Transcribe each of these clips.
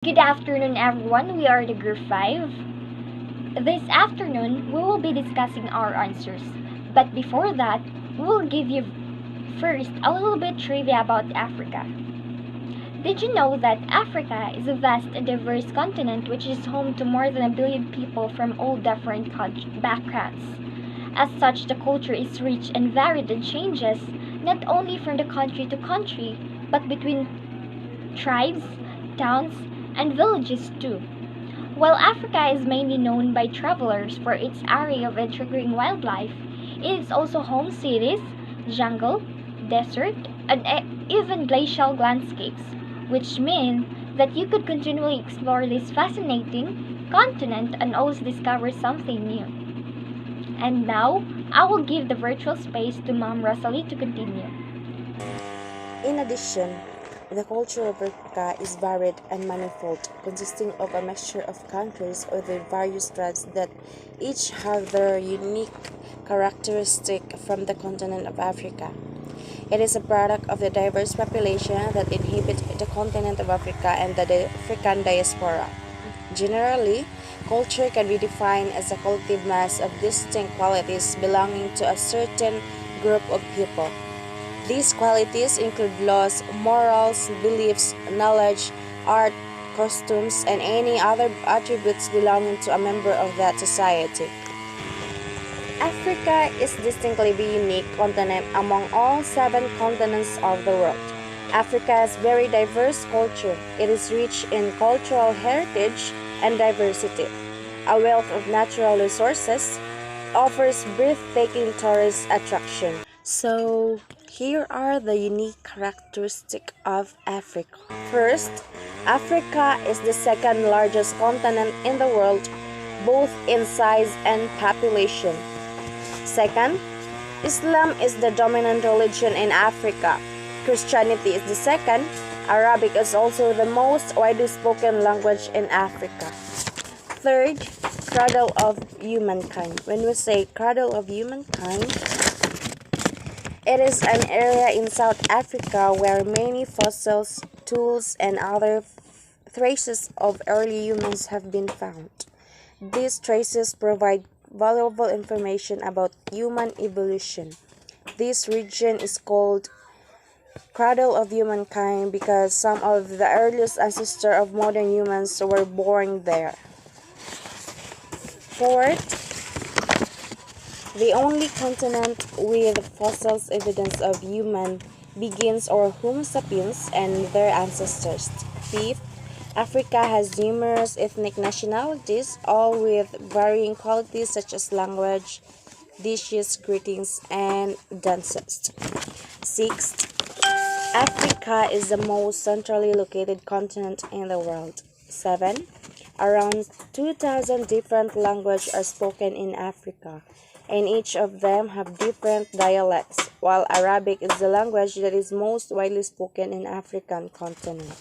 Good afternoon, everyone. We are the Group 5. This afternoon, we will be discussing our answers. But before that, we will give you first a little bit trivia about Africa. Did you know that Africa is a vast and diverse continent which is home to more than a billion people from all different backgrounds? As such, the culture is rich and varied and changes not only from the country to country, but between tribes, towns, and villages too. While Africa is mainly known by travelers for its array of intriguing wildlife, it is also home to cities, jungle, desert, and even glacial landscapes, which mean that you could continually explore this fascinating continent and always discover something new. And now, I will give the virtual space to Mom Rosalie to continue. In addition, the culture of Africa is varied and manifold, consisting of a mixture of countries with their various tribes that each have their unique characteristic from the continent of Africa. It is a product of the diverse population that inhabit the continent of Africa and the African diaspora. Generally, culture can be defined as a collective mass of distinct qualities belonging to a certain group of people. These qualities include laws, morals, beliefs, knowledge, art, costumes, and any other attributes belonging to a member of that society. Africa is distinctly the unique continent among all 7 continents of the world. Africa has very diverse culture. It is rich in cultural heritage and diversity. A wealth of natural resources offers breathtaking tourist attraction. So, here are the unique characteristics of Africa. First, Africa is the second largest continent in the world, both in size and population. Second, Islam is the dominant religion in Africa. Christianity is the second. Arabic is also the most widely spoken language in Africa. Third, cradle of humankind. When we say cradle of humankind, it is an area in South Africa where many fossils, tools, and other traces of early humans have been found. These traces provide valuable information about human evolution. This region is called Cradle of Humankind because some of the earliest ancestors of modern humans were born there. Fourth, the only continent with fossils evidence of human beings or Homo sapiens and their ancestors. Fifth, Africa has numerous ethnic nationalities, all with varying qualities such as language, dishes, greetings, and dances. Sixth, Africa is the most centrally located continent in the world. 7. Around 2,000 different languages are spoken in Africa, and each of them have different dialects, while Arabic is the language that is most widely spoken in African continent.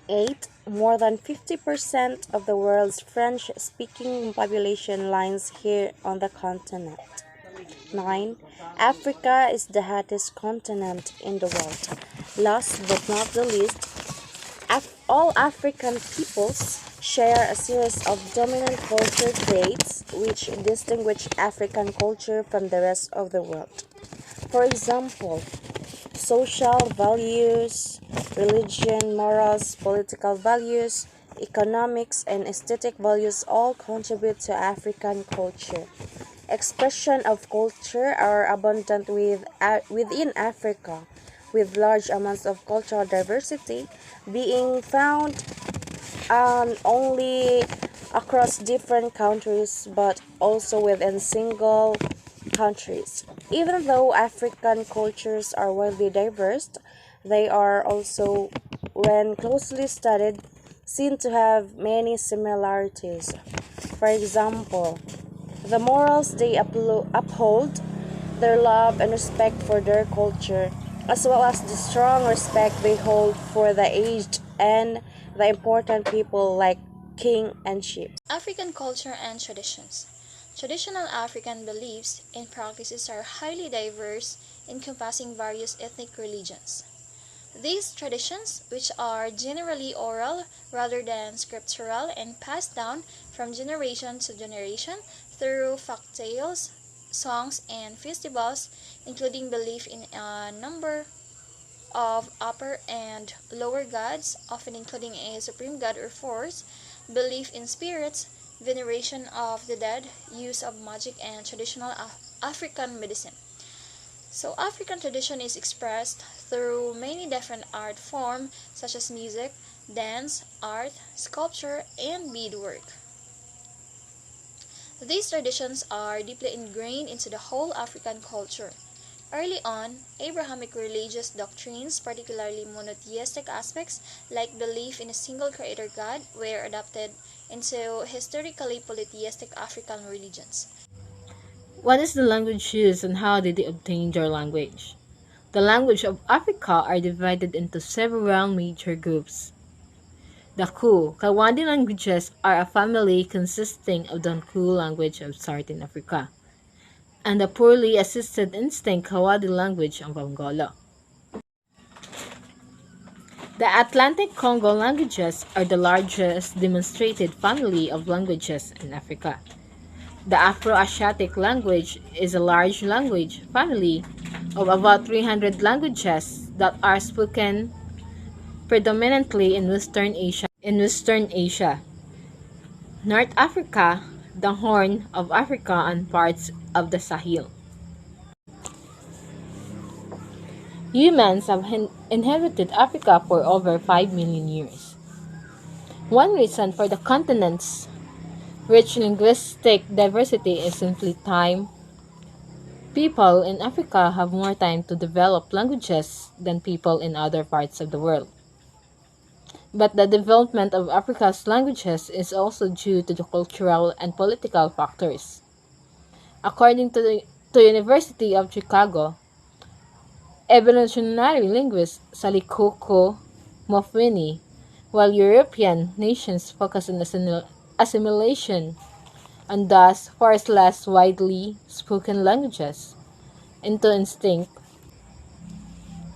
8. More than 50% of the world's French-speaking population lies here on the continent. 9. Africa is the hottest continent in the world. Last but not the least, all African peoples share a series of dominant culture traits which distinguish African culture from the rest of the world. For example, social values, religion, morals, political values, economics, and aesthetic values all contribute to African culture. Expression of culture are abundant within Africa, with large amounts of cultural diversity being found only across different countries but also within single countries. Even though African cultures are widely diverse, they are also, when closely studied, seen to have many similarities. For example, the morals they uphold, their love and respect for their culture, as well as the strong respect they hold for the aged and the important people like king and chief. African culture and traditions. Traditional African beliefs and practices are highly diverse, encompassing various ethnic religions. These traditions, which are generally oral rather than scriptural and passed down from generation to generation through folk tales, songs, and festivals, including belief in a number of upper and lower gods, often including a supreme god or force, belief in spirits, veneration of the dead, use of magic, and traditional African medicine. So African tradition is expressed through many different art forms such as music, dance, art, sculpture, and beadwork. These traditions are deeply ingrained into the whole African culture. Early on, Abrahamic religious doctrines, particularly monotheistic aspects like belief in a single creator God, were adopted into historically polytheistic African religions. What is the language used and how did they obtain their language? The language of Africa are divided into several major groups. The Kawadi languages are a family consisting of the Nku language of Southern Africa and the poorly assisted instinct Kawadi language of Angola. The Atlantic Congo languages are the largest demonstrated family of languages in Africa. The Afro-Asiatic language is a large language family of about 300 languages that are spoken predominantly in Western Asia, North Africa, the Horn of Africa, and parts of the Sahel. Humans have inhabited Africa for over 5 million years. One reason for the continent's rich linguistic diversity is simply time. People in Africa have more time to develop languages than people in other parts of the world. But the development of Africa's languages is also due to the cultural and political factors. According to the University of Chicago, evolutionary linguist Salikoko Mofwini, while European nations focus on assimilation and thus force less widely spoken languages into instinct,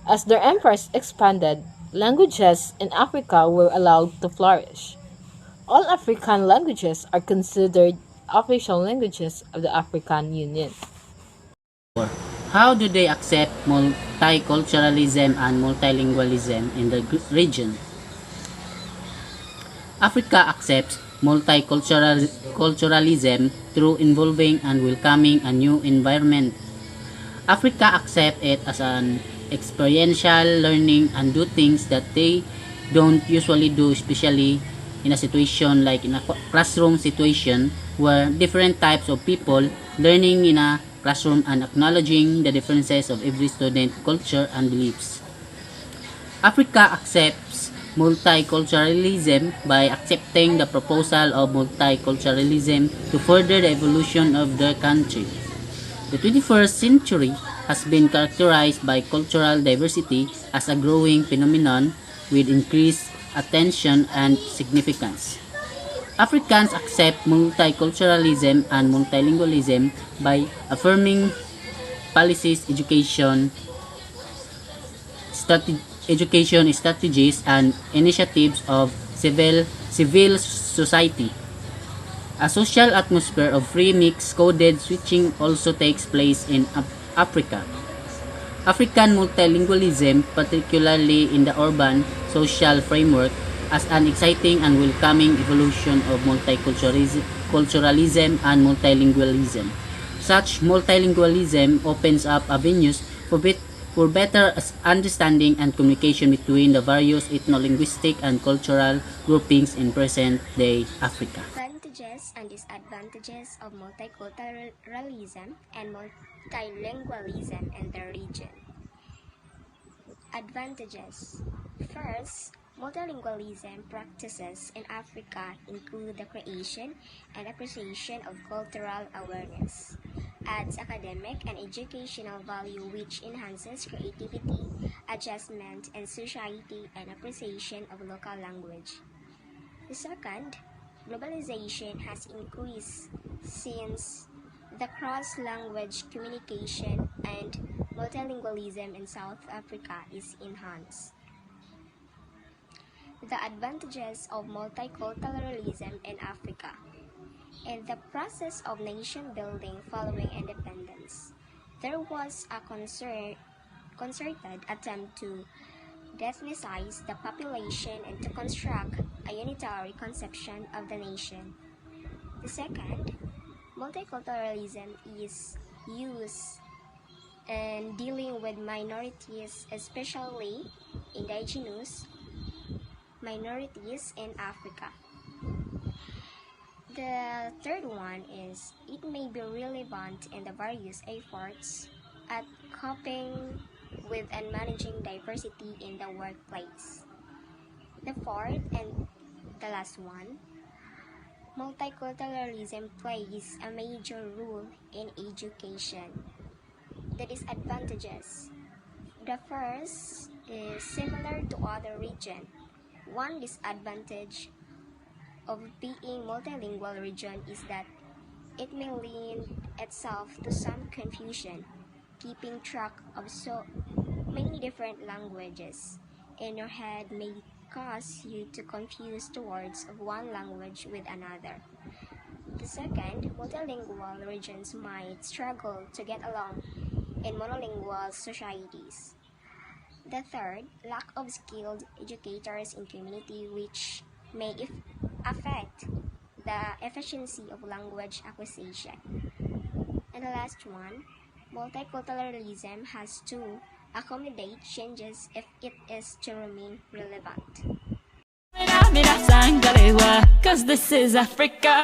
as their empires expanded, languages in Africa were allowed to flourish. All African languages are considered official languages of the African Union. How do they accept multiculturalism and multilingualism in the region? Africa accepts multiculturalism through involving and welcoming a new environment. Africa accepts it as an experiential learning and do things that they don't usually do, especially in a situation like in a classroom situation where different types of people learning in a classroom and acknowledging the differences of every student culture and beliefs. Africa accepts multiculturalism by accepting the proposal of multiculturalism to further the evolution of their country. The 21st century has been characterized by cultural diversity as a growing phenomenon with increased attention and significance. Africans accept multiculturalism and multilingualism by affirming policies, education strategies, and initiatives of civil society. A social atmosphere of free mix coded switching also takes place in Africa. African multilingualism, particularly in the urban social framework, as an exciting and welcoming evolution of multiculturalism and multilingualism. Such multilingualism opens up avenues for better understanding and communication between the various ethno-linguistic and cultural groupings in present-day Africa. Advantages and disadvantages of multiculturalism and multilingualism in the region. Advantages. First, multilingualism practices in Africa include the creation and appreciation of cultural awareness, adds academic and educational value which enhances creativity, adjustment, and society and appreciation of local language. The second, globalization has increased since the cross-language communication and multilingualism in South Africa is enhanced. The advantages of multiculturalism in Africa. In the process of nation building following independence, there was a concerted attempt to ethnicize the population and to construct a unitary conception of the nation. The second, multiculturalism is used in dealing with minorities, especially indigenous minorities in Africa. The third one is it may be relevant in the various efforts at coping with and managing diversity in the workplace. The fourth and the last one, multiculturalism plays a major role in education. The disadvantages. The first is similar to other regions. One disadvantage of being multilingual region is that it may lend itself to some confusion. Keeping track of so many different languages in your head may cause you to confuse the words of one language with another. The second, multilingual regions might struggle to get along in monolingual societies. The third, lack of skilled educators in community which may affect the efficiency of language acquisition. And the last one, multiculturalism has to accommodate changes if it is to remain relevant. Cause this is Africa.